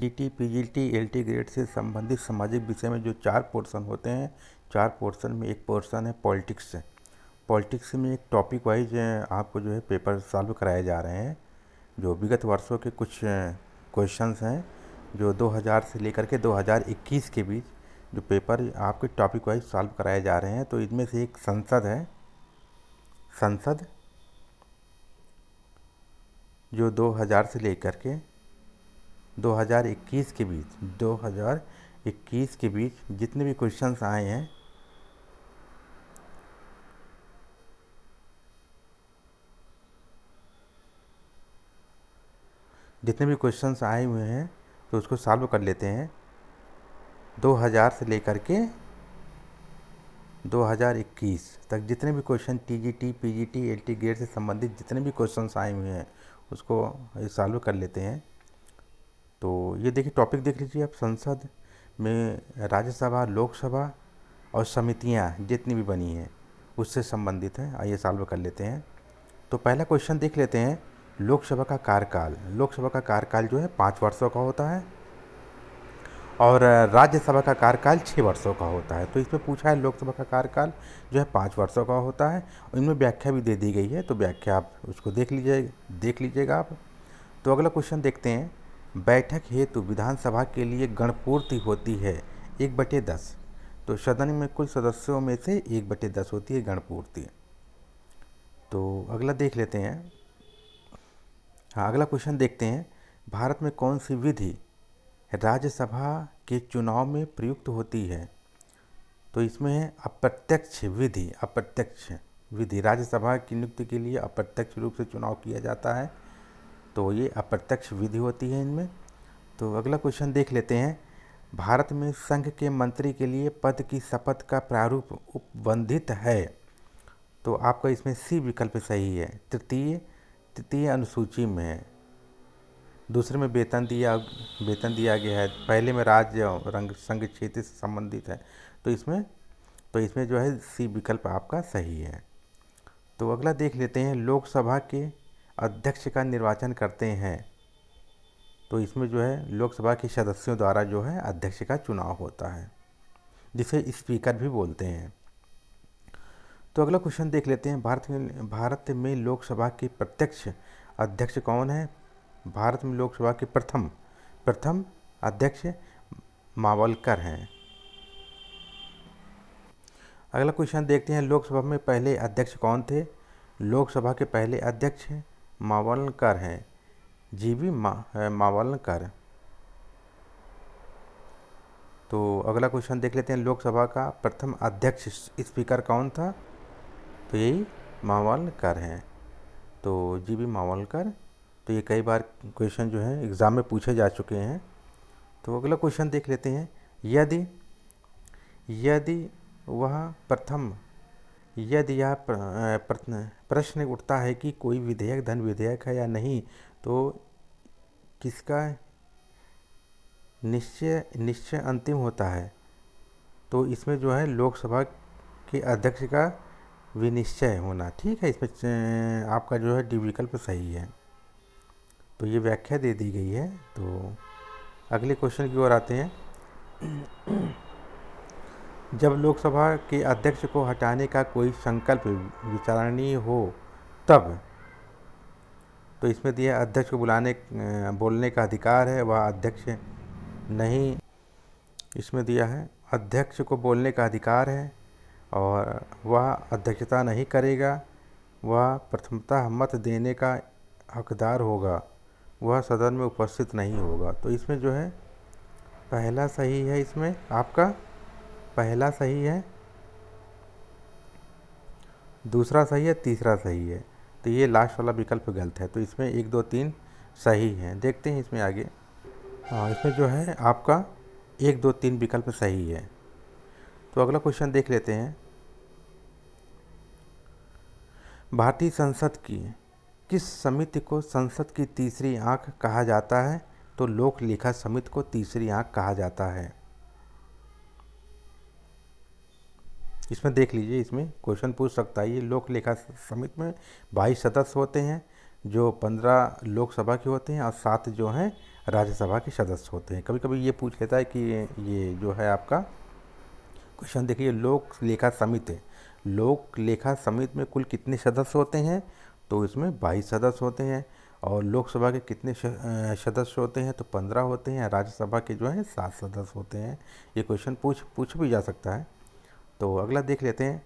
GT, PGT, LT grade से संबंधित सामाजिक विषय में जो 4 पोर्शन होते हैं, 4 पोर्शन में एक पोर्शन है पॉलिटिक्स से। पॉलिटिक्स में एक टॉपिक वाइज आपको जो है पेपर सॉल्व कराए जा रहे हैं। जो विगत वर्षों के कुछ क्वेश्चंस हैं जो 2000 से लेकर के 2021 के बीच जो पेपर आपके टॉपिक वाइज सॉल्व कराए जा रहे हैं। तो इनमें से एक संसद है, संसद जो 2000 से लेकर के 2021 के बीच जितने भी क्वेश्चंस आए हैं, जितने भी क्वेश्चंस आए हुए हैं तो उसको सॉल्व कर लेते हैं। 2000 से लेकर के 2021 तक जितने भी question TGT, PGT, LT grade से संबंधित जितने भी क्वेश्चंस आए हुए हैं उसको सॉल्व कर लेते हैं। तो ये देखिए टॉपिक देख लीजिए आप। संसद में राज्यसभा, लोकसभा और समितियां जितनी भी बनी हैं उससे संबंधित है। आइए सॉल्व कर लेते हैं। तो पहला क्वेश्चन देख लेते हैं। लोकसभा का कार्यकाल, लोकसभा का कार्यकाल जो है 5 वर्षों का होता है और राज्यसभा का कार्यकाल 6 वर्षों का होता है। तो इसमें पूछा है लोकसभा का कार्यकाल जो है 5 वर्षों का होता है और इनमें व्याख्या भी दे दी गई है। तो व्याख्या आप उसको देख लीजिएगा आप। तो अगला क्वेश्चन देखते हैं। बैठक हेतु विधानसभा के लिए गणपूर्ति होती है 1/10। तो सदन में कुल सदस्यों में से 1/10 होती है गणपूर्ति। तो अगला देख लेते हैं। हाँ, अगला क्वेश्चन देखते हैं। भारत में कौन सी विधि राज्यसभा के चुनाव में प्रयुक्त होती है? तो इसमें है अप्रत्यक्ष विधि। अप्रत्यक्ष विधि राज्यसभा की नियुक्ति के लिए अप्रत्यक्ष रूप से चुनाव किया जाता है, तो ये अप्रत्यक्ष विधि होती है इनमें। तो अगला क्वेश्चन देख लेते हैं। भारत में संघ के मंत्री के लिए पद की शपथ का प्रारूप उपबंधित है। तो आपका इसमें सी विकल्प सही है। तृतीय अनुसूची में है। दूसरे में वेतन दिया गया है। पहले में राज्य रंग संघ क्षेत्र से संबंधित है। तो इसमें जो है सी विकल्प आपका सही है। तो अगला देख लेते हैं। लोकसभा के अध्यक्ष का निर्वाचन करते हैं। तो इसमें जो है लोकसभा के सदस्यों द्वारा जो है अध्यक्ष का चुनाव होता है, जिसे स्पीकर भी बोलते हैं। तो अगला क्वेश्चन देख लेते हैं। भारत में लोकसभा के प्रत्यक्ष अध्यक्ष कौन है? भारत में लोकसभा के प्रथम अध्यक्ष मावलकर हैं। अगला क्वेश्चन देखते हैं। लोकसभा में पहले अध्यक्ष कौन थे? लोकसभा के पहले अध्यक्ष मावलकर हैं, जीवी मावलकर। तो अगला क्वेश्चन देख लेते हैं। लोकसभा का प्रथम अध्यक्ष स्पीकर कौन था? तो यही मावलकर हैं, तो जीवी मावलकर। तो ये कई बार क्वेश्चन जो है एग्ज़ाम में पूछे जा चुके हैं। तो अगला क्वेश्चन देख लेते हैं। यदि यह प्रश्न उठता है कि कोई विधेयक धन विधेयक है या नहीं, तो किसका निश्चय अंतिम होता है? तो इसमें जो है लोकसभा के अध्यक्ष का विनिश्चय होना। ठीक है, इसमें आपका जो है डी विकल्प सही है। तो ये व्याख्या दे दी गई है। तो अगले क्वेश्चन की ओर आते हैं। जब लोकसभा के अध्यक्ष को हटाने का कोई संकल्प विचारणीय हो तब, तो इसमें दिया अध्यक्ष को बोलने का अधिकार है, वह अध्यक्ष नहीं। इसमें दिया है अध्यक्ष को बोलने का अधिकार है और वह अध्यक्षता नहीं करेगा, वह प्रथमतः मत देने का हकदार होगा, वह सदन में उपस्थित नहीं होगा। तो इसमें जो है पहला सही है। इसमें आपका पहला सही है, दूसरा सही है, तीसरा सही है। तो ये लास्ट वाला विकल्प गलत है। तो इसमें 1, 2, 3 सही है। देखते हैं इसमें आगे। हाँ, इसमें जो है आपका 1, 2, 3 विकल्प सही है। तो अगला क्वेश्चन देख लेते हैं। भारतीय संसद की किस समिति को संसद की तीसरी आंख कहा जाता है? तो लोक लेखा समिति को तीसरी आंख कहा जाता है। इसमें देख लीजिए, इसमें क्वेश्चन पूछ सकता है। ये लोक लेखा समिति में 22 सदस्य होते हैं, जो 15 लोकसभा के होते हैं और 7 जो हैं राज्यसभा के सदस्य होते हैं। कभी कभी ये पूछ लेता है कि ये जो है आपका क्वेश्चन देखिए, लोक लेखा समिति है, लोक लेखा समिति में कुल कितने सदस्य होते हैं, तो इसमें 22 सदस्य होते हैं। और लोकसभा के कितने सदस्य होते हैं, तो 15 होते हैं। राज्यसभा के जो है 7 सदस्य होते हैं। ये क्वेश्चन पूछ भी जा सकता है। तो अगला देख लेते हैं,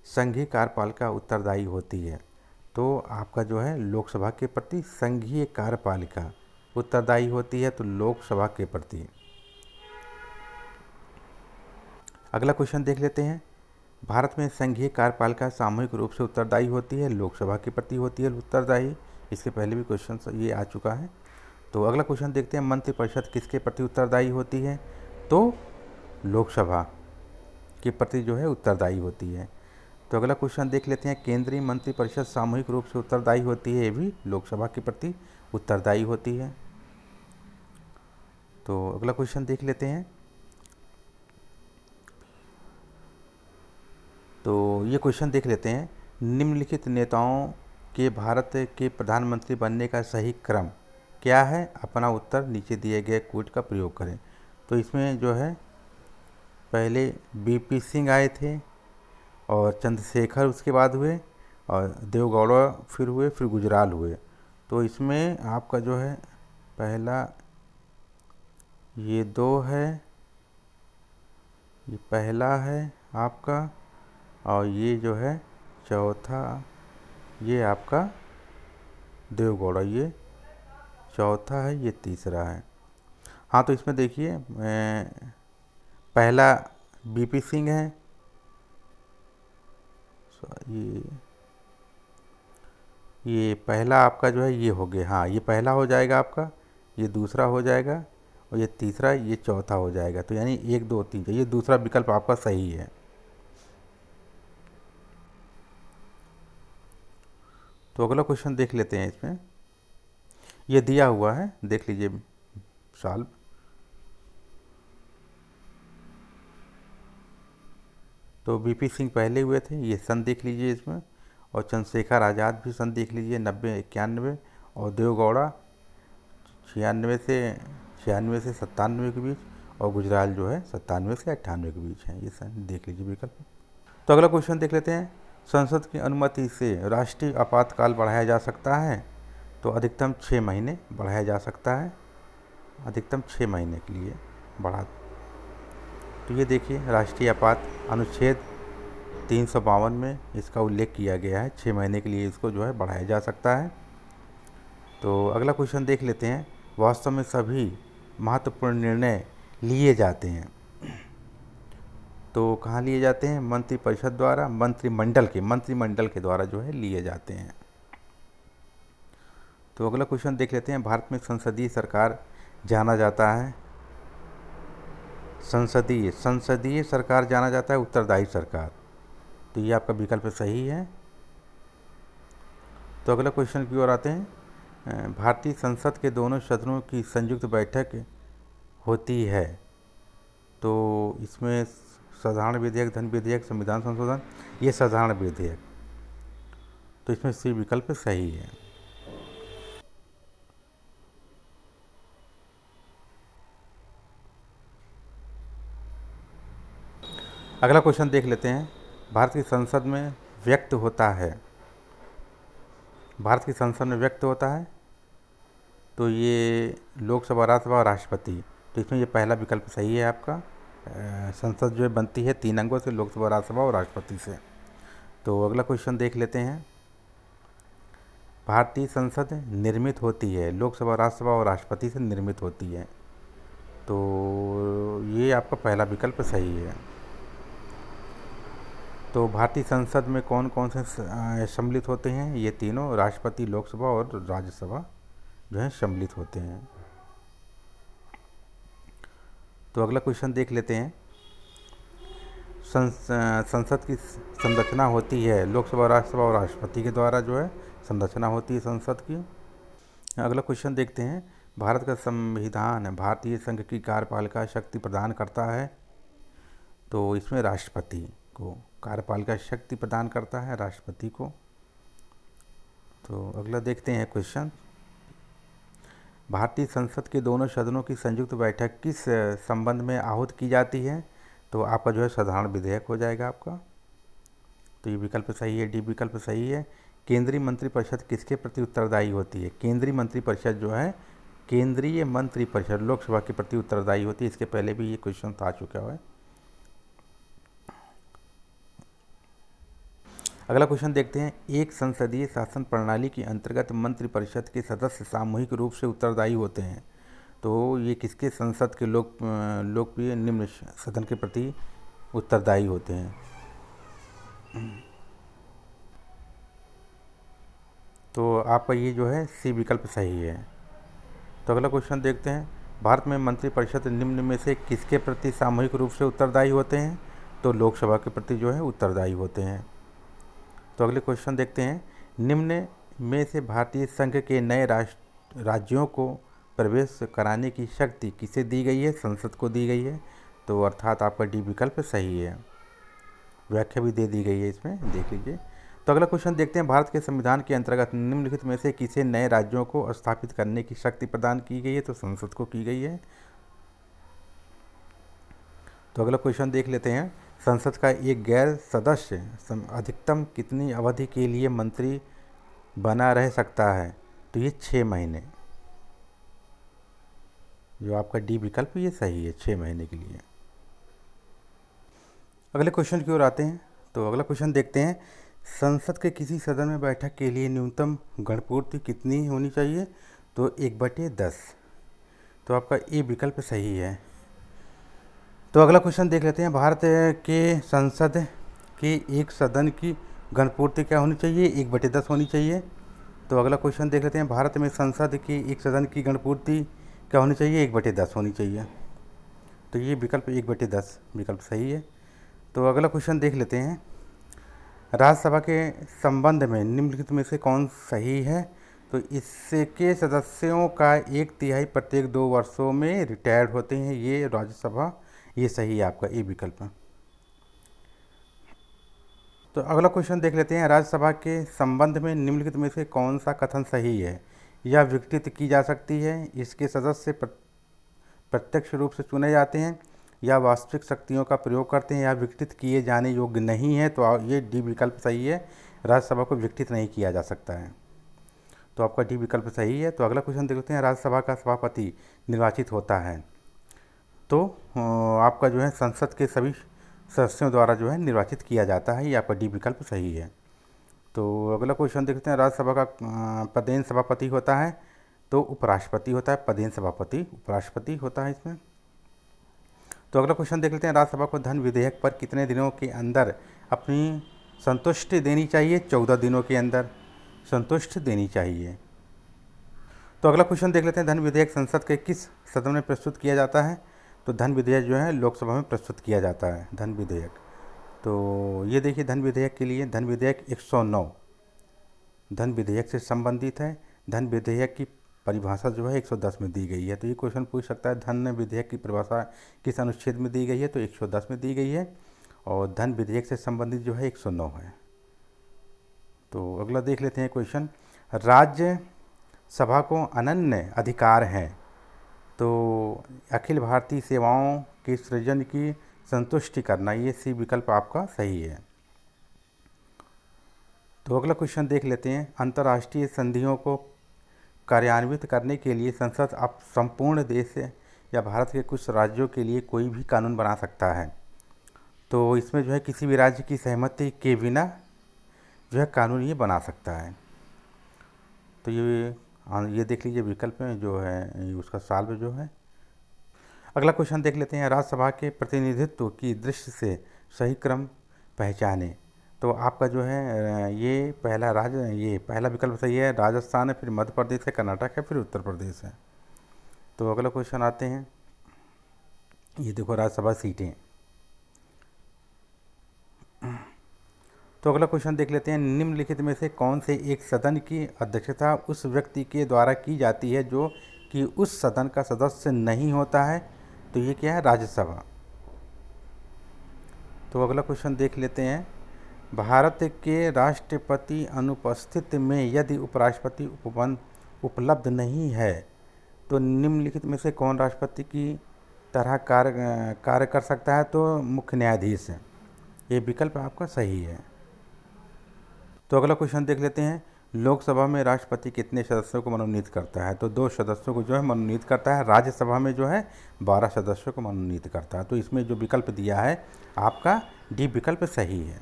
संघीय कार्यपालिका उत्तरदायी होती है, तो आपका जो है लोकसभा के प्रति संघीय कार्यपालिका उत्तरदायी होती है, तो लोकसभा के प्रति। अगला क्वेश्चन देख लेते हैं, भारत में संघीय कार्यपालिका सामूहिक रूप से उत्तरदायी होती है, लोकसभा के प्रति होती है उत्तरदायी। इसके पहले भी क्वेश्चन ये आ चुका है। तो अगला क्वेश्चन देखते हैं, मंत्रिपरिषद किसके प्रति उत्तरदायी होती है, तो लोकसभा के प्रति जो है उत्तरदायी होती है। तो अगला क्वेश्चन देख लेते हैं, केंद्रीय मंत्रिपरिषद सामूहिक रूप से उत्तरदायी होती है, ये भी लोकसभा के प्रति उत्तरदायी होती है। तो अगला क्वेश्चन देख लेते हैं, तो ये क्वेश्चन देख लेते हैं, निम्नलिखित नेताओं के भारत के प्रधानमंत्री बनने का सही क्रम क्या है, अपना उत्तर नीचे दिए गए कोड का प्रयोग करें। तो इसमें जो है पहले बीपी सिंह आए थे और चंद्रशेखर उसके बाद हुए, और देवगौड़ा फिर हुए, फिर गुजराल हुए। तो इसमें आपका जो है पहला ये 2 है, ये पहला है आपका, और ये जो है चौथा, ये आपका देवगौड़ा, ये चौथा है, ये तीसरा है। हाँ, तो इसमें देखिए पहला बीपी सिंह है, ये पहला आपका जो है ये हो गया, हाँ ये पहला हो जाएगा आपका, ये दूसरा हो जाएगा, और ये तीसरा, ये चौथा हो जाएगा। तो यानी 1 2 3, ये दूसरा विकल्प आपका सही है। तो अगला क्वेश्चन देख लेते हैं, इसमें ये दिया हुआ है, देख लीजिए सॉल्व। तो बीपी सिंह पहले हुए थे, ये सन देख लीजिए इसमें, और चंद्रशेखर आज़ाद भी सन देख लीजिए 90 91, और देवगौड़ा 96 से 97 के बीच, और गुजराल जो है 97 से 98 के बीच है। ये सन देख लीजिए विकल्प। तो अगला क्वेश्चन देख लेते हैं, संसद की अनुमति से राष्ट्रीय आपातकाल बढ़ाया जा सकता है, तो अधिकतम 6 महीने बढ़ाया जा सकता है, अधिकतम 6 महीने के लिए बढ़ा। तो ये देखिए राष्ट्रीय आपात अनुच्छेद 352 में इसका उल्लेख किया गया है, 6 महीने के लिए इसको जो है बढ़ाया जा सकता है। तो अगला क्वेश्चन देख लेते हैं, वास्तव में सभी महत्वपूर्ण निर्णय लिए जाते हैं, तो कहाँ लिए जाते हैं, मंत्रिपरिषद द्वारा, मंत्रिमंडल के द्वारा जो है लिए जाते हैं। तो अगला क्वेश्चन देख लेते हैं, भारत में संसदीय सरकार जाना जाता है, संसदीय सरकार जाना जाता है उत्तरदायी सरकार। तो ये आपका विकल्प सही है। तो अगला क्वेश्चन की ओर आते हैं, भारतीय संसद के दोनों सदनों की संयुक्त बैठक होती है, तो इसमें साधारण विधेयक, धन विधेयक, संविधान संशोधन, ये साधारण विधेयक, तो इसमें सी विकल्प सही है। अगला क्वेश्चन देख लेते हैं, भारत की संसद में व्यक्त होता है, भारत की संसद में व्यक्त होता है, तो ये लोकसभा, राज्यसभा और राष्ट्रपति। तो इसमें ये पहला विकल्प सही है आपका। संसद जो है बनती है 3 अंगों से, लोकसभा, राज्यसभा और राष्ट्रपति से। तो अगला क्वेश्चन देख लेते हैं, भारतीय संसद निर्मित होती है, लोकसभा, राज्यसभा और राष्ट्रपति से निर्मित होती है, तो ये आपका पहला विकल्प सही है। तो भारतीय संसद में कौन कौन से सम्मिलित होते हैं, ये तीनों, राष्ट्रपति, लोकसभा और राज्यसभा जो है सम्मिलित होते हैं। तो अगला क्वेश्चन देख लेते हैं, संसद की संरचना होती है, लोकसभा, राज्यसभा और राष्ट्रपति के द्वारा जो है संरचना होती है संसद की। अगला क्वेश्चन देखते हैं, भारत का संविधान भारतीय संघ की कार्यपालिका शक्ति प्रदान करता है, तो इसमें राष्ट्रपति को कार्यपालिका शक्ति प्रदान करता है, राष्ट्रपति को। तो अगला देखते हैं क्वेश्चन, भारतीय संसद के दोनों सदनों की संयुक्त बैठक किस संबंध में आहूत की जाती है? तो आपका जो है साधारण विधेयक हो जाएगा आपका। तो ये विकल्प सही है, डी विकल्प सही है। केंद्रीय मंत्रिपरिषद किसके प्रति उत्तरदायी होती है? केंद्रीय मंत्रिपरिषद जो है, केंद्रीय मंत्रिपरिषद लोकसभा के प्रति उत्तरदायी होती है। इसके पहले भी ये क्वेश्चन आ चुका है। अगला क्वेश्चन देखते हैं। एक संसदीय शासन प्रणाली के अंतर्गत मंत्रिपरिषद के सदस्य सामूहिक रूप से उत्तरदायी होते हैं। तो ये किसके संसद के लोकप्रिय निम्न सदन के प्रति उत्तरदायी होते हैं? तो आपका ये जो है सी विकल्प सही है। तो अगला क्वेश्चन देखते हैं। भारत में मंत्रिपरिषद निम्न में से किसके प्रति सामूहिक रूप से उत्तरदायी होते हैं? तो लोकसभा के प्रति जो है उत्तरदायी होते हैं। तो अगले क्वेश्चन देखते हैं। निम्न में से भारतीय संघ के नए राज्यों को प्रवेश कराने की शक्ति किसे दी गई है? संसद को दी गई है। तो अर्थात आपका डी विकल्प सही है। व्याख्या भी दे दी गई है इसमें, देख लीजिए। तो अगला क्वेश्चन देखते हैं। भारत के संविधान के अंतर्गत निम्नलिखित में से किसे नए राज्यों को स्थापित करने की शक्ति प्रदान की गई है? तो संसद को की गई है। तो अगला क्वेश्चन देख लेते हैं। संसद का एक गैर सदस्य अधिकतम कितनी अवधि के लिए मंत्री बना रह सकता है? तो ये 6 महीने। जो आपका डी विकल्प ये सही है, 6 महीने के लिए। अगले क्वेश्चन की ओर आते हैं। तो अगला क्वेश्चन देखते हैं। संसद के किसी सदन में बैठक के लिए न्यूनतम गणपूर्ति कितनी होनी चाहिए? तो 1/10। तो आपका ए विकल्प सही है। तो अगला क्वेश्चन देख लेते हैं। भारत के संसद के एक सदन की गणपूर्ति क्या होनी चाहिए? 1/10 होनी चाहिए। तो अगला क्वेश्चन देख लेते हैं। भारत में संसद की एक सदन की गणपूर्ति क्या होनी चाहिए? 1/10 होनी चाहिए। तो ये विकल्प 1/10 विकल्प सही है। तो अगला क्वेश्चन देख लेते हैं। राज्यसभा के संबंध में निम्नलिखित में से कौन सही है? तो इसके सदस्यों का 1/3 प्रत्येक 2 वर्षों में रिटायर्ड होते हैं। ये राज्यसभा, ये सही है आपका ए विकल्प। तो अगला क्वेश्चन देख लेते हैं। राज्यसभा के संबंध में निम्नलिखित में से कौन सा कथन सही है? यह विघटित की जा सकती है, इसके सदस्य प्रत्यक्ष रूप से चुने जाते हैं, या वास्तविक शक्तियों का प्रयोग करते हैं, या विघटित किए जाने योग्य नहीं है। तो ये डी विकल्प सही है। राज्यसभा को विघटित नहीं किया जा सकता है। तो आपका डी विकल्प सही है। तो अगला क्वेश्चन देखते हैं। राज्यसभा का सभापति निर्वाचित होता है, तो आपका जो है संसद के सभी सदस्यों द्वारा जो है निर्वाचित किया जाता है। ये आपका डी विकल्प सही है। तो अगला क्वेश्चन देखते हैं। राज्यसभा का पदेन सभापति होता है, तो उपराष्ट्रपति होता है। पदेन सभापति उपराष्ट्रपति होता है इसमें। तो अगला क्वेश्चन देख लेते हैं। राज्यसभा को धन विधेयक पर कितने दिनों के अंदर अपनी संतुष्टि देनी चाहिए? 14 दिनों के अंदर संतुष्टि देनी चाहिए। तो अगला क्वेश्चन देख लेते हैं। धन विधेयक संसद के किस सदन में प्रस्तुत किया जाता है? तो धन विधेयक जो है लोकसभा में प्रस्तुत किया जाता है, धन विधेयक। तो ये देखिए, धन विधेयक के लिए धन विधेयक 109 धन विधेयक से संबंधित है। धन विधेयक की परिभाषा जो है 110 में दी गई है। तो ये क्वेश्चन पूछ सकता है, धन विधेयक की परिभाषा किस अनुच्छेद में दी गई है? तो 110 में दी गई है। और धन विधेयक से संबंधित जो है 109 है। तो अगला देख लेते हैं क्वेश्चन। राज्य सभा को अनन्य अधिकार हैं, तो अखिल भारतीय सेवाओं के सृजन की संतुष्टि करना, ये सी विकल्प आपका सही है। तो अगला क्वेश्चन देख लेते हैं। अंतर्राष्ट्रीय संधियों को कार्यान्वित करने के लिए संसद अब संपूर्ण देश या भारत के कुछ राज्यों के लिए कोई भी कानून बना सकता है। तो इसमें जो है किसी भी राज्य की सहमति के बिना जो है कानून ये बना सकता है। तो ये देख लीजिए विकल्प में जो है उसका साल में जो है। अगला क्वेश्चन देख लेते हैं। राज्यसभा के प्रतिनिधित्व की दृष्टि से सही क्रम पहचाने। तो आपका जो है ये पहला विकल्प सही है। राजस्थान है, फिर मध्य प्रदेश है, कर्नाटक है, फिर उत्तर प्रदेश है। तो अगला क्वेश्चन आते हैं। ये देखो राज्यसभा सीटें। तो अगला क्वेश्चन देख लेते हैं। निम्नलिखित में से कौन से एक सदन की अध्यक्षता उस व्यक्ति के द्वारा की जाती है जो कि उस सदन का सदस्य नहीं होता है? तो ये क्या है? राज्यसभा। तो अगला क्वेश्चन देख लेते हैं। भारत के राष्ट्रपति अनुपस्थित में यदि उपराष्ट्रपति उपलब्ध नहीं है तो निम्नलिखित में से कौन राष्ट्रपति की तरह कार्य कर सकता है? तो मुख्य न्यायाधीश है। ये विकल्प आपका सही है। तो अगला क्वेश्चन देख लेते हैं। लोकसभा में राष्ट्रपति कितने सदस्यों को मनोनीत करता है? तो 2 सदस्यों को जो है मनोनीत करता है। राज्यसभा में जो है 12 सदस्यों को मनोनीत करता है। तो इसमें जो विकल्प दिया है आपका डी विकल्प सही है।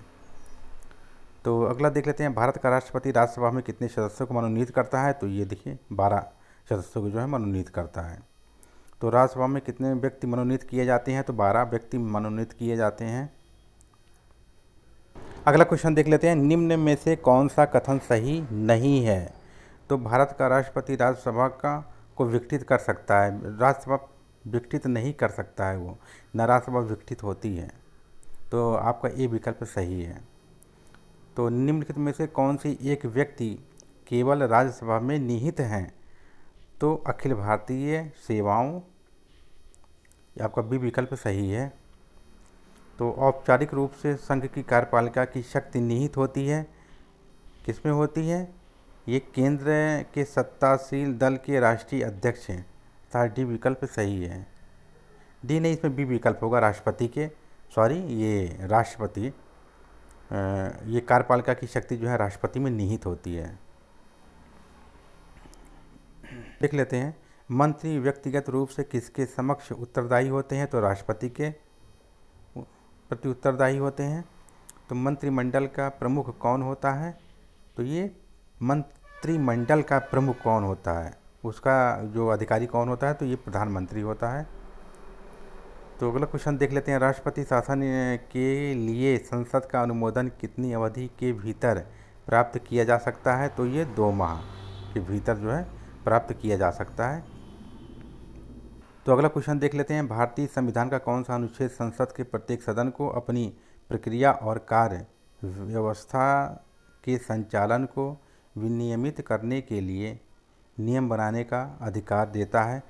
तो अगला देख लेते हैं। भारत का राष्ट्रपति राज्यसभा में कितने सदस्यों को मनोनीत करता है? तो ये देखिए 12 सदस्यों को जो है मनोनीत करता है। तो राज्यसभा में कितने व्यक्ति मनोनीत किए जाते हैं? तो 12 व्यक्ति मनोनीत किए जाते हैं। अगला क्वेश्चन देख लेते हैं। निम्न में से कौन सा कथन सही नहीं है? तो भारत का राष्ट्रपति राज्यसभा का को विघटित कर सकता है। राज्यसभा विघटित नहीं कर सकता है वो, न राज्यसभा विघटित होती है। तो आपका ए विकल्प सही है। तो निम्नलिखित में से कौन सी एक व्यक्ति केवल राज्यसभा में निहित हैं? तो अखिल भारतीय सेवाओं, आपका बी विकल्प सही है। तो औपचारिक रूप से संघ की कार्यपालिका की शक्ति निहित होती है, किसमें होती है? ये केंद्र के सत्ताशील दल के राष्ट्रीय अध्यक्ष हैं। डी विकल्प सही है। डी नहीं, इसमें बी विकल्प होगा, राष्ट्रपति के, सॉरी ये राष्ट्रपति, ये कार्यपालिका की शक्ति जो है राष्ट्रपति में निहित होती है। देख लेते हैं। मंत्री व्यक्तिगत रूप से किसके समक्ष उत्तरदायी होते हैं? तो राष्ट्रपति के प्रति उत्तरदायी होते हैं। तो मंत्रिमंडल का प्रमुख कौन होता है? तो ये मंत्रिमंडल का प्रमुख कौन होता है, उसका जो अधिकारी कौन होता है? तो ये प्रधानमंत्री होता है। तो अगला क्वेश्चन देख लेते हैं। राष्ट्रपति शासन के लिए संसद का अनुमोदन कितनी अवधि के भीतर प्राप्त किया जा सकता है? तो ये 2 माह के भीतर जो है प्राप्त किया जा सकता है। तो अगला क्वेश्चन देख लेते हैं। भारतीय संविधान का कौन सा अनुच्छेद संसद के प्रत्येक सदन को अपनी प्रक्रिया और कार्य व्यवस्था के संचालन को विनियमित करने के लिए नियम बनाने का अधिकार देता है?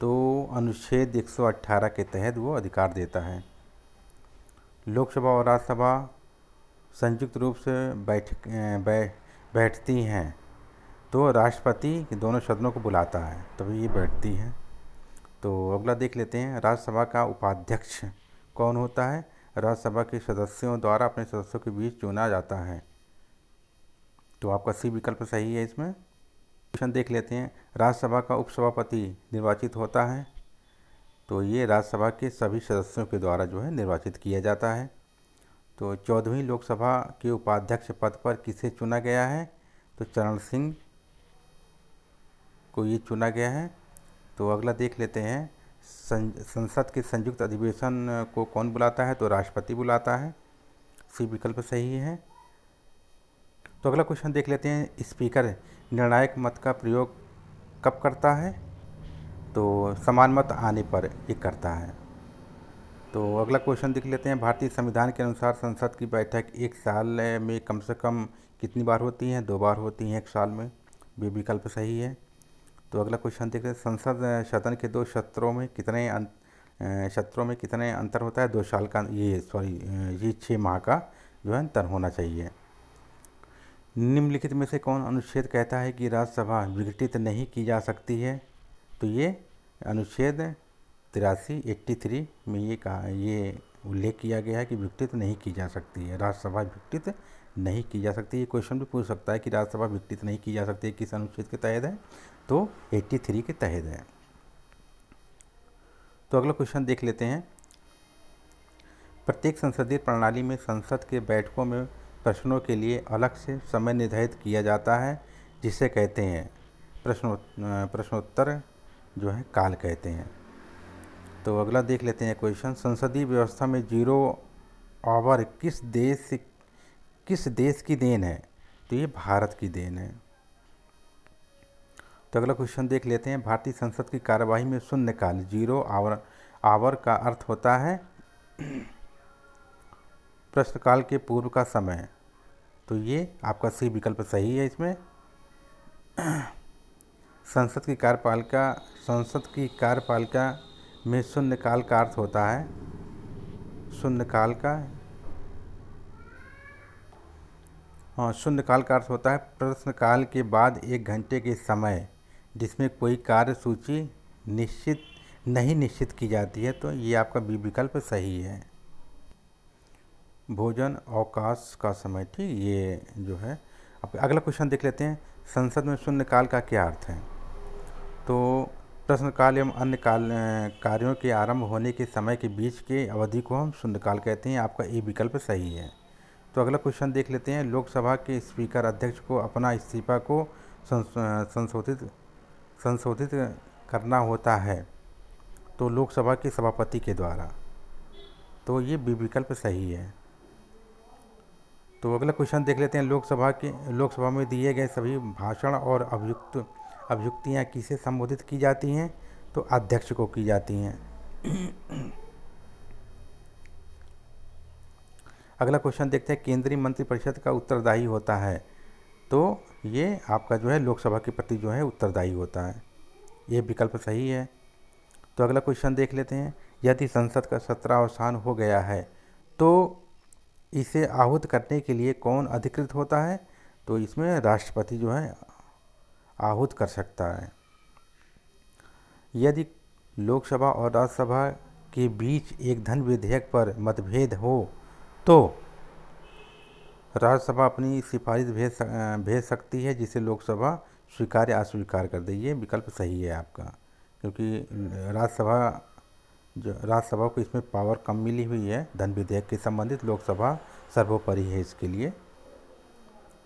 तो अनुच्छेद 118 के तहत वो अधिकार देता है। लोकसभा और राज्यसभा संयुक्त रूप से बैठती हैं, तो राष्ट्रपति दोनों सदनों को बुलाता है, तभी ये बैठती हैं। तो अगला देख लेते हैं। राज्यसभा का उपाध्यक्ष कौन होता है? राज्यसभा के सदस्यों द्वारा अपने सदस्यों के बीच चुना जाता है। तो आपका सी विकल्प सही है। इसमें क्वेश्चन देख लेते हैं। राज्यसभा का उपसभापति निर्वाचित होता है, तो ये राज्यसभा के सभी सदस्यों के द्वारा जो है निर्वाचित किया जाता है। तो 14वीं लोकसभा के उपाध्यक्ष पद पर किसे चुना गया है? तो चरण सिंह को ये चुना गया है। तो अगला देख लेते हैं। संसद के संयुक्त अधिवेशन को कौन बुलाता है? तो राष्ट्रपति बुलाता है। सी विकल्प सही है। तो अगला क्वेश्चन देख लेते हैं। स्पीकर निर्णायक मत का प्रयोग कब करता है? तो समान मत आने पर ये करता है। तो अगला क्वेश्चन देख लेते हैं। भारतीय संविधान के अनुसार संसद की बैठक एक साल में कम से कम कितनी बार होती हैं? 2 बार होती हैं एक साल में। बी विकल्प सही है। तो अगला क्वेश्चन देखते हैं। संसद सदन के 2 सत्रों में कितने अंतर होता है? 2 साल का, ये 6 माह का जो है अंतर होना चाहिए। निम्नलिखित में से कौन अनुच्छेद कहता है कि राज्यसभा विघटित नहीं की जा सकती है? तो ये अनुच्छेद 83 में ये उल्लेख किया गया है कि विघटित नहीं की जा सकती है, राज्यसभा विघटित नहीं की जा सकती। ये क्वेश्चन भी पूछ सकता है कि राज्यसभा विघटित नहीं की जा सकती है, किस अनुच्छेद के तहत है? तो 83 के तहत है। तो अगला क्वेश्चन देख लेते हैं। प्रत्येक संसदीय प्रणाली में संसद के बैठकों में प्रश्नों के लिए अलग से समय निर्धारित किया जाता है, जिसे कहते हैं प्रश्नोत्तर जो है काल कहते हैं। तो अगला देख लेते हैं क्वेश्चन। संसदीय व्यवस्था में 0 आवर किस देश की देन है? तो ये भारत की देन है। तो अगला क्वेश्चन देख लेते हैं। भारतीय संसद की कार्यवाही में शून्यकाल 0 आवर का अर्थ होता है प्रश्नकाल के पूर्व का समय। तो ये आपका सी विकल्प सही है। इसमें संसद की कार्यपालिका में शून्यकाल का अर्थ होता है, शून्यकाल का अर्थ होता है प्रश्नकाल के बाद 1 घंटे के समय जिसमें कोई कार्यसूची नहीं निश्चित की जाती है, तो ये आपका बी विकल्प सही है। भोजन अवकाश का समय, ठीक, ये जो है। अब अगला क्वेश्चन देख लेते हैं, संसद में शून्यकाल का क्या अर्थ है। तो प्रश्नकाल एवं अन्य कार्यों के आरंभ होने के समय के बीच के अवधि को हम शून्यकाल कहते हैं। आपका ए विकल्प सही है। तो अगला क्वेश्चन देख लेते हैं, लोकसभा के स्पीकर अध्यक्ष को अपना इस्तीफा को संशोधित करना होता है, तो लोकसभा के सभापति के द्वारा। तो ये बी विकल्प सही है। तो अगला क्वेश्चन देख लेते हैं, लोकसभा में दिए गए सभी भाषण और अभियुक्तियाँ किसे संबोधित की जाती हैं। तो अध्यक्ष को की जाती हैं। अगला क्वेश्चन देखते हैं, केंद्रीय मंत्रिपरिषद का उत्तरदायी होता है। तो ये आपका जो है लोकसभा के प्रति जो है उत्तरदायी होता है। ये विकल्प सही है। तो अगला क्वेश्चन देख लेते हैं, यदि संसद का सत्रावसान हो गया है तो इसे आहूत करने के लिए कौन अधिकृत होता है। तो इसमें राष्ट्रपति जो है आहूत कर सकता है। यदि लोकसभा और राज्यसभा के बीच एक धन विधेयक पर मतभेद हो तो राज्यसभा अपनी सिफारिश भेज सकती है, जिसे लोकसभा स्वीकार या अस्वीकार कर दे। ये विकल्प सही है आपका, क्योंकि राज्यसभा को इसमें पावर कम मिली हुई है धन विधेयक के संबंधित, लोकसभा सर्वोपरि है इसके लिए।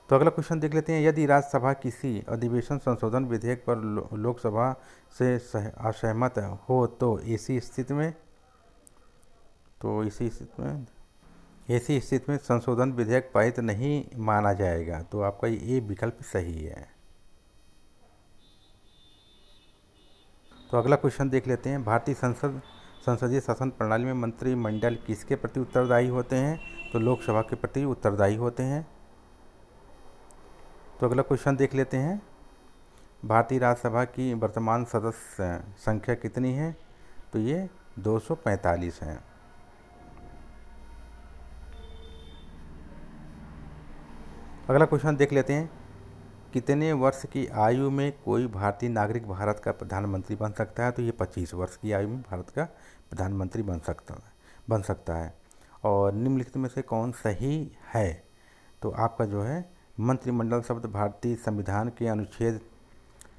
तो अगला क्वेश्चन देख लेते हैं, यदि राज्यसभा किसी अधिवेशन संशोधन विधेयक पर लोकसभा से असहमत हो तो ऐसी स्थिति में संशोधन विधेयक पारित नहीं माना जाएगा। तो आपका ये विकल्प सही है। तो अगला क्वेश्चन देख लेते हैं, भारतीय संसदीय शासन प्रणाली में मंत्रिमंडल किसके प्रति उत्तरदायी होते हैं। तो लोकसभा के प्रति उत्तरदायी होते हैं। तो अगला क्वेश्चन देख लेते हैं, भारतीय राज्यसभा की वर्तमान सदस्य संख्या कितनी है। तो ये 245 है। अगला क्वेश्चन देख लेते हैं, कितने वर्ष की आयु में कोई भारतीय नागरिक भारत का प्रधानमंत्री बन सकता है। तो ये 25 वर्ष की आयु में भारत का प्रधानमंत्री बन सकता है। और निम्नलिखित में से कौन सही है। तो आपका जो है मंत्रिमंडल शब्द भारतीय संविधान के अनुच्छेद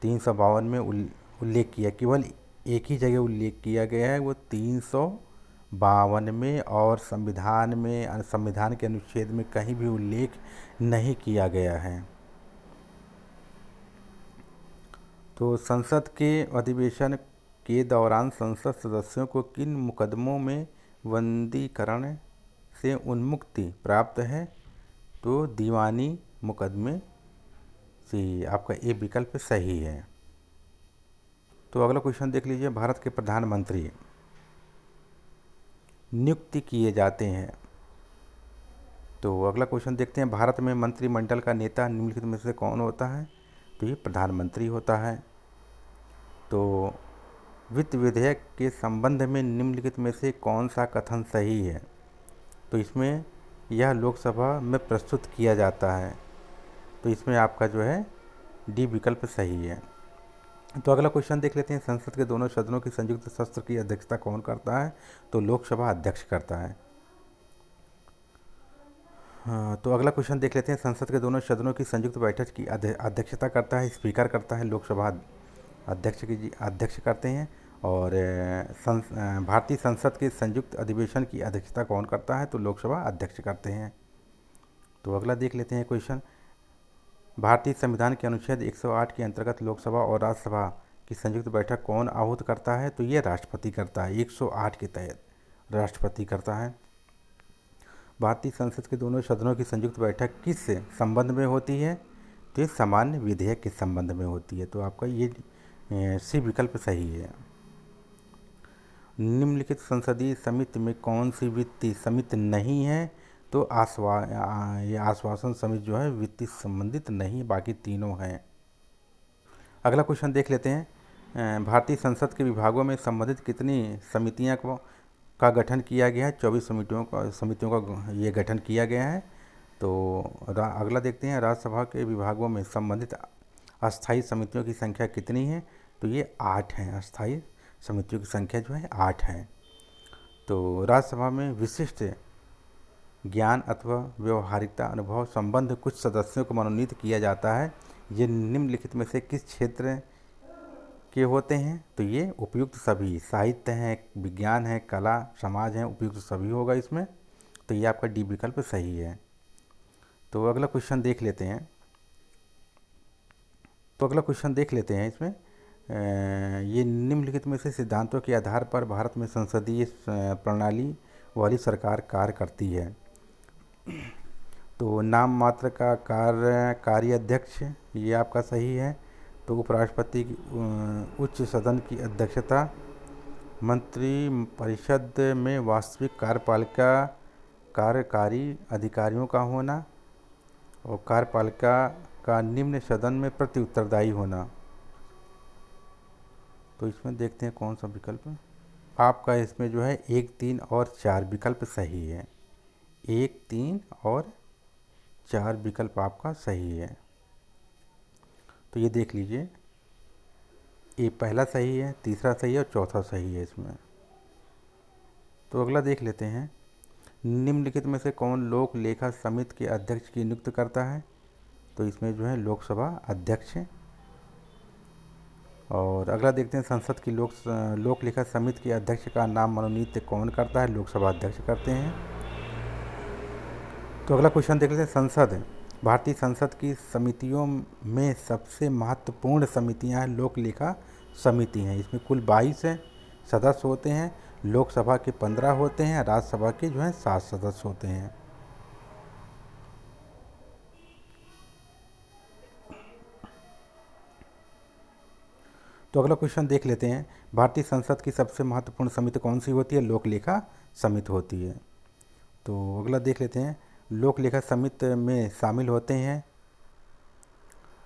352 में उल्लेख किया, केवल एक ही जगह उल्लेख किया गया है, वो 352 में, और संविधान के अनुच्छेद में कहीं भी उल्लेख नहीं किया गया है। तो संसद के अधिवेशन के दौरान संसद सदस्यों को किन मुकदमों में बंदीकरण से उन्मुक्ति प्राप्त है। तो दीवानी मुकदमे से। आपका ये विकल्प सही है। तो अगला क्वेश्चन देख लीजिए, भारत के प्रधानमंत्री नियुक्ति किए जाते हैं। तो अगला क्वेश्चन देखते हैं, भारत में मंत्रिमंडल का नेता निम्नलिखित में से कौन होता है। तो ये प्रधानमंत्री होता है। तो वित्त विधेयक के संबंध में निम्नलिखित में से कौन सा कथन सही है। तो इसमें यह लोकसभा में प्रस्तुत किया जाता है। तो इसमें आपका जो है डी विकल्प सही है। तो अगला क्वेश्चन देख लेते हैं, संसद के दोनों सदनों की संयुक्त सत्र की अध्यक्षता कौन करता है। तो लोकसभा अध्यक्ष करता है। तो अगला क्वेश्चन देख लेते हैं, संसद के दोनों सदनों की संयुक्त बैठक की अध्यक्षता करता है, स्पीकर करता है, लोकसभा अध्यक्ष करते हैं। और भारतीय संसद के संयुक्त अधिवेशन की अध्यक्षता कौन करता है। तो लोकसभा अध्यक्ष करते हैं। तो अगला देख लेते हैं क्वेश्चन, भारतीय संविधान के अनुच्छेद 108 के अंतर्गत लोकसभा और राज्यसभा की संयुक्त बैठक कौन आहूत करता है। तो ये राष्ट्रपति करता है। 108 के तहत राष्ट्रपति करता है। भारतीय संसद के दोनों सदनों की संयुक्त बैठक किस संबंध में होती है। तो ये सामान्य विधेयक के संबंध में होती है। तो आपका ये सी विकल्प सही है। निम्नलिखित संसदीय समिति में कौन सी वित्तीय समिति नहीं है। तो ये आश्वासन समिति जो है वित्तीय संबंधित नहीं, बाकी तीनों हैं। अगला क्वेश्चन देख लेते हैं, भारतीय संसद के विभागों में संबंधित कितनी समितियां का गठन किया गया है। 24 समितियों का ये गठन किया गया है। तो अगला देखते हैं, राज्यसभा के विभागों में संबंधित अस्थायी समितियों की संख्या कितनी है? तो ये 8 हैं। अस्थायी समितियों की संख्या जो है 8 है। तो राज्यसभा में विशिष्ट ज्ञान अथवा व्यवहारिकता अनुभव संबंध कुछ सदस्यों को मनोनीत किया जाता है। ये निम्नलिखित में से किस क्षेत्र के होते हैं? तो ये उपयुक्त सभी, साहित्य है, विज्ञान है, कला, समाज है, उपयुक्त सभी होगा इसमें। तो ये आपका डी विकल्प सही है। तो अगला क्वेश्चन देख लेते हैं। इसमें ये निम्नलिखित में से सिद्धांतों के आधार पर भारत में संसदीय प्रणाली वाली सरकार कार्य करती है। तो नाम मात्र का कार्याध्यक्ष, ये आपका सही है। तो उपराष्ट्रपति की उच्च सदन की अध्यक्षता, मंत्रिपरिषद में वास्तविक कार्यपालिका कार्यकारी अधिकारियों का होना, और कार्यपालिका का निम्न सदन में प्रति उत्तरदायी होना। तो इसमें देखते हैं कौन सा विकल्प है आपका। इसमें जो है 1, 3 और 4 विकल्प सही है। 1, 3 और 4 विकल्प आपका सही है। तो ये देख लीजिए, ये पहला सही है, तीसरा सही है और चौथा सही है इसमें। तो अगला देख लेते हैं। निम्नलिखित में से कौन लोक लेखा समिति के अध्यक्ष की नियुक्ति करता है? तो इसमें जो है लोकसभा अध्यक्ष। और अगला देखते हैं, संसद की लोक लेखा समिति के अध्यक्ष का नाम मनोनीत कौन करता है? लोकसभा अध्यक्ष करते हैं। तो अगला क्वेश्चन देख लेते हैं। भारतीय संसद की समितियों में सबसे महत्वपूर्ण समितियां लोक लेखा समिति हैं। इसमें कुल 22 सदस्य होते हैं। लोकसभा के 15 होते हैं, राज्यसभा के जो है 7 सदस्य होते हैं। तो अगला क्वेश्चन देख लेते हैं। भारतीय संसद की सबसे महत्वपूर्ण समिति कौन सी होती है? लोक लेखा समिति होती है। तो अगला देख लेते हैं। लोक लेखा समिति में शामिल होते हैं,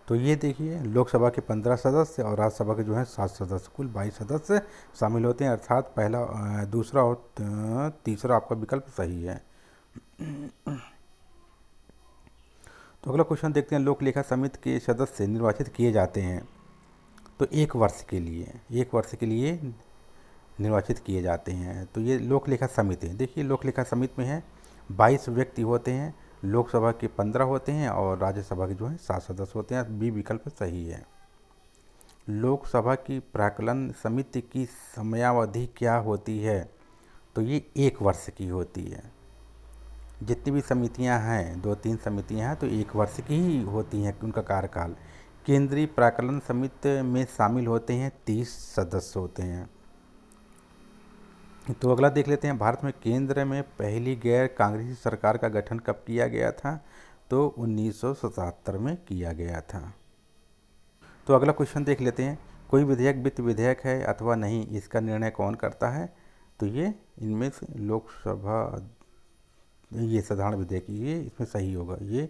तो ये देखिए, लोकसभा के 15 सदस्य और राज्यसभा के जो है 7 सदस्य, कुल 22 सदस्य शामिल होते हैं। अर्थात पहला, दूसरा और तीसरा आपका विकल्प सही है। तो अगला क्वेश्चन देखते हैं। लोक लेखा समिति के सदस्य निर्वाचित किए जाते हैं, तो 1 वर्ष के लिए निर्वाचित किए जाते हैं। तो ये लोक लेखा समिति है। देखिए, लोक लेखा समिति में है 22 व्यक्ति होते हैं, लोकसभा के 15 होते हैं और राज्यसभा के जो है 7 सदस्य होते हैं। बी विकल्प सही है। लोकसभा की प्राक्कलन समिति की समयावधि क्या होती है? तो ये 1 वर्ष की होती है। जितनी भी समितियां हैं, 2-3 समितियां हैं, तो 1 वर्ष की ही होती हैं उनका कार्यकाल। केंद्रीय प्राक्कलन समिति में शामिल होते हैं 30 सदस्य होते हैं। तो अगला देख लेते हैं। भारत में केंद्र में पहली गैर कांग्रेसी सरकार का गठन कब किया गया था? तो 1977 में किया गया था। तो अगला क्वेश्चन देख लेते हैं। कोई विधेयक वित्त विधेयक है अथवा नहीं, इसका निर्णय कौन करता है? तो ये इनमें से लोकसभा, ये साधारण विधेयक, ये इसमें सही होगा। ये